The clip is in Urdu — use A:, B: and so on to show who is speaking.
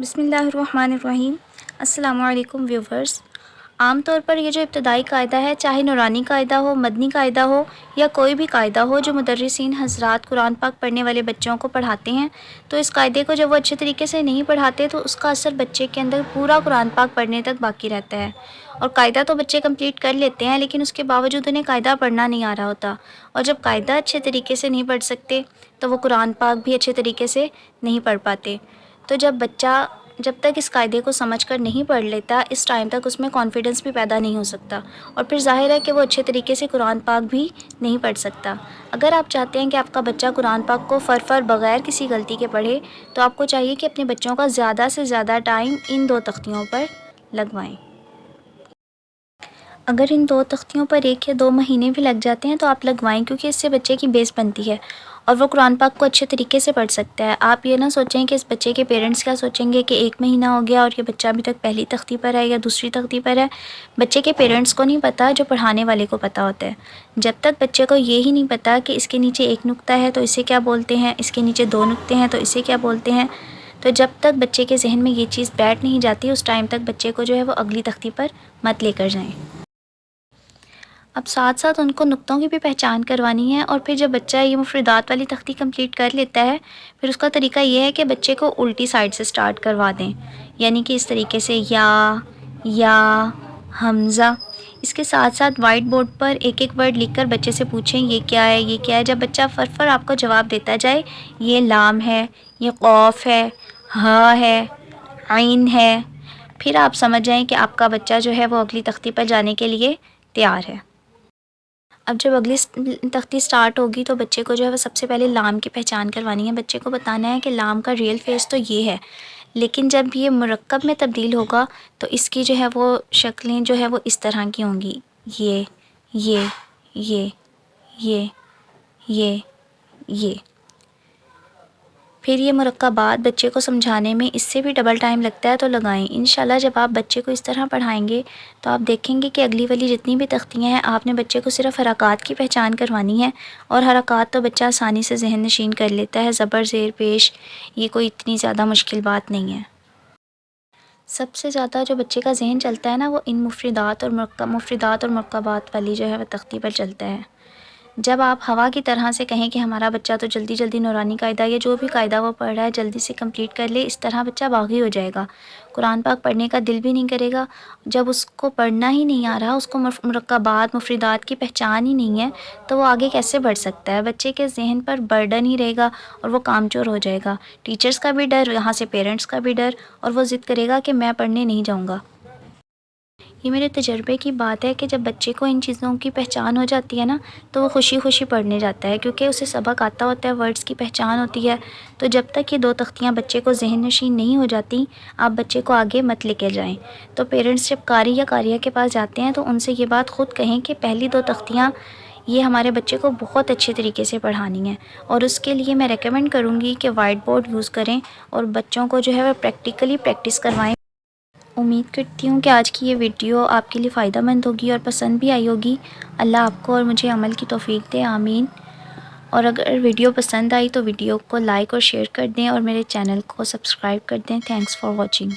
A: بسم اللہ الرحمن الرحیم۔ السلام علیکم ویورز۔ عام طور پر یہ جو ابتدائی قاعدہ ہے، چاہے نورانی قاعدہ ہو، مدنی قاعدہ ہو یا کوئی بھی قاعدہ ہو جو مدرسین حضرات قرآن پاک پڑھنے والے بچوں کو پڑھاتے ہیں، تو اس قاعدے کو جب وہ اچھے طریقے سے نہیں پڑھاتے تو اس کا اثر بچے کے اندر پورا قرآن پاک پڑھنے تک باقی رہتا ہے۔ اور قاعدہ تو بچے کمپلیٹ کر لیتے ہیں، لیکن اس کے باوجود انہیں قاعدہ پڑھنا نہیں آ رہا ہوتا، اور جب قاعدہ اچھے طریقے سے نہیں پڑھ سکتے تو وہ قرآن پاک بھی اچھے طریقے سے نہیں پڑھ پاتے۔ تو جب تک اس قاعدے کو سمجھ کر نہیں پڑھ لیتا، اس ٹائم تک اس میں کانفیڈنس بھی پیدا نہیں ہو سکتا، اور پھر ظاہر ہے کہ وہ اچھے طریقے سے قرآن پاک بھی نہیں پڑھ سکتا۔ اگر آپ چاہتے ہیں کہ آپ کا بچہ قرآن پاک کو فر بغیر کسی غلطی کے پڑھے، تو آپ کو چاہیے کہ اپنے بچوں کا زیادہ سے زیادہ ٹائم ان 2 تختیوں پر لگوائیں۔ اگر ان 2 تختیوں پر 1 یا 2 مہینے بھی لگ جاتے ہیں تو آپ لگوائیں، کیونکہ اس سے بچے کی بیس بنتی ہے اور وہ قرآن پاک کو اچھے طریقے سے پڑھ سکتا ہے۔ آپ یہ نہ سوچیں کہ اس بچے کے پیرنٹس کیا سوچیں گے کہ 1 مہینہ ہو گیا اور یہ بچہ ابھی تک پہلی تختی پر ہے یا دوسری تختی پر ہے۔ بچے کے پیرنٹس کو نہیں پتہ، جو پڑھانے والے کو پتہ ہوتا ہے۔ جب تک بچے کو یہی نہیں پتہ کہ اس کے نیچے 1 نقطہ ہے تو اسے کیا بولتے ہیں، اس کے نیچے 2 نقطے ہیں تو اسے کیا بولتے ہیں، تو جب تک بچے کے ذہن میں یہ چیز بیٹھ نہیں جاتی، اس ٹائم تک بچے کو جو ہے وہ اگلی تختی پر مت لے کر جائیں۔ اب ساتھ ساتھ ان کو نقطوں کی بھی پہچان کروانی ہے، اور پھر جب بچہ یہ مفردات والی تختی کمپلیٹ کر لیتا ہے، پھر اس کا طریقہ یہ ہے کہ بچے کو الٹی سائڈ سے سٹارٹ کروا دیں، یعنی کہ اس طریقے سے یا حمزہ۔ اس کے ساتھ ساتھ وائٹ بورڈ پر ایک ایک ورڈ لکھ کر بچے سے پوچھیں یہ کیا ہے، یہ کیا ہے۔ جب بچہ فر آپ کو جواب دیتا جائے، یہ لام ہے، یہ قوف ہے، ہا ہے، عین ہے، پھر آپ سمجھ جائیں کہ آپ کا بچہ جو ہے وہ اگلی تختی پر جانے کے لیے تیار ہے۔ اب جب اگلی تختی سٹارٹ ہوگی تو بچے کو جو ہے وہ سب سے پہلے لام کی پہچان کروانی ہے۔ بچے کو بتانا ہے کہ لام کا ریئل فیس تو یہ ہے، لیکن جب یہ مرکب میں تبدیل ہوگا تو اس کی جو ہے وہ شکلیں جو ہے وہ اس طرح کی ہوں گی، یہ یہ یہ یہ یہ یہ۔ پھر یہ مرکبات بچے کو سمجھانے میں اس سے بھی ڈبل ٹائم لگتا ہے تو لگائیں۔ انشاءاللہ جب آپ بچے کو اس طرح پڑھائیں گے تو آپ دیکھیں گے کہ اگلی والی جتنی بھی تختیاں ہیں، آپ نے بچے کو صرف حرکات کی پہچان کروانی ہے، اور حرکات تو بچہ آسانی سے ذہن نشین کر لیتا ہے، زبر زیر پیش یہ کوئی اتنی زیادہ مشکل بات نہیں ہے۔ سب سے زیادہ جو بچے کا ذہن چلتا ہے نا، وہ ان مفردات اور مرکبات والی جو ہے وہ تختی پر چلتا ہے۔ جب آپ ہوا کی طرح سے کہیں کہ ہمارا بچہ تو جلدی جلدی نورانی قاعدہ یا جو بھی قاعدہ وہ پڑھ رہا ہے جلدی سے کمپلیٹ کر لے، اس طرح بچہ باغی ہو جائے گا، قرآن پاک پڑھنے کا دل بھی نہیں کرے گا۔ جب اس کو پڑھنا ہی نہیں آ رہا، اس کو مرکبات مفردات کی پہچان ہی نہیں ہے، تو وہ آگے کیسے بڑھ سکتا ہے؟ بچے کے ذہن پر برڈن ہی رہے گا اور وہ کامچور ہو جائے گا، ٹیچرز کا بھی ڈر، یہاں سے پیرنٹس کا بھی ڈر، اور وہ ضد کرے گا کہ میں پڑھنے نہیں جاؤں گا۔ یہ میرے تجربے کی بات ہے کہ جب بچے کو ان چیزوں کی پہچان ہو جاتی ہے نا، تو وہ خوشی خوشی پڑھنے جاتا ہے، کیونکہ اسے سبق آتا ہوتا ہے، ورڈز کی پہچان ہوتی ہے۔ تو جب تک یہ 2 تختیاں بچے کو ذہن نشین نہیں ہو جاتی، آپ بچے کو آگے مت لے کے جائیں۔ تو پیرنٹس جب قاری یا قاریہ کے پاس جاتے ہیں تو ان سے یہ بات خود کہیں کہ پہلی 2 تختیاں یہ ہمارے بچے کو بہت اچھے طریقے سے پڑھانی ہیں، اور اس کے لیے میں ریکمینڈ کروں گی کہ وائٹ بورڈ یوز کریں اور بچوں کو جو ہے وہ پریکٹیکلی پریکٹس کروائیں۔ امید کرتی ہوں کہ آج کی یہ ویڈیو آپ کے لیے فائدہ مند ہوگی اور پسند بھی آئی ہوگی۔ اللہ آپ کو اور مجھے عمل کی توفیق دے، آمین۔ اور اگر ویڈیو پسند آئی تو ویڈیو کو لائک اور شیئر کر دیں، اور میرے چینل کو سبسکرائب کر دیں۔ Thanks for watching.